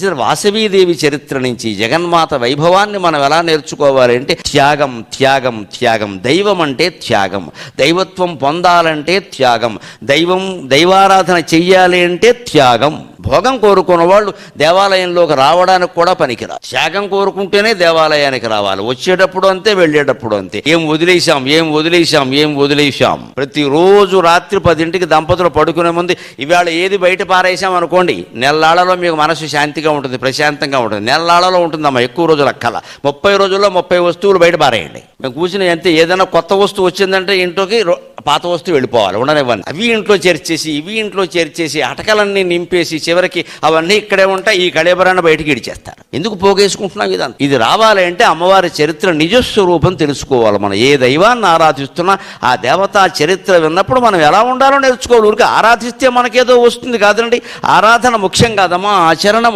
అంచేత వాసవీదేవి చరిత్ర నుంచి జగన్మాత వైభవాన్ని మనం ఎలా నేర్చుకోవాలి అంటే త్యాగం త్యాగం త్యాగం. దైవం అంటే త్యాగం, దైవత్వం పొందాలంటే త్యాగం, దైవారాధన చెయ్యాలి అంటే త్యాగం. భోగం కోరుకున్న వాళ్ళు దేవాలయంలోకి రావడానికి కూడా పనికిరా. త్యాగం కోరుకుంటేనే దేవాలయానికి రావాలి. వచ్చేటప్పుడు అంతే, వెళ్ళేటప్పుడు అంతే. ఏం వదిలేశాం. ప్రతిరోజు రాత్రి 10ంటికి దంపతులు పడుకునే ముందు ఇవాళ ఏది బయట పారేసాం అనుకోండి, నెల్లాళ్ళలో మీకు మనసు శాంతిగా ఉంటుంది, ప్రశాంతంగా ఉంటుంది. నెల్లాళ్ళలో ఉంటుందమ్మా, ఎక్కువ రోజులు అక్కల. 30 రోజుల్లో 30 వస్తువులు బయట పారేయండి. మేము కూర్చుని అంతే. ఏదైనా కొత్త వస్తువు వచ్చిందంటే ఇంట్లోకి పాత వస్తువు వెళ్ళిపోవాలి, ఉండనివ్వండి. అవి ఇంట్లో చేర్చేసి ఇవి ఇంట్లో చేర్చేసి అటకలన్నీ నింపేసి చివరికి అవన్నీ ఇక్కడే ఉంటాయి, ఈ కళేబరాన్ని బయటికి ఇడిచేస్తారు. ఎందుకు పోగేసుకుంటున్నాం ఇదంతా? ఇది రావాలి అంటే అమ్మవారి చరిత్ర నిజస్వరూపం తెలుసుకోవాలి. మనం ఏ దైవాన్ని ఆరాధిస్తున్నా ఆ దేవతా చరిత్ర విన్నప్పుడు మనం ఎలా ఉండాలో నేర్చుకోవాలి. ఊరికి ఆరాధిస్తే మనకేదో వస్తుంది కాదండి. ఆరాధన ముఖ్యం కాదమ్మా, ఆచరణ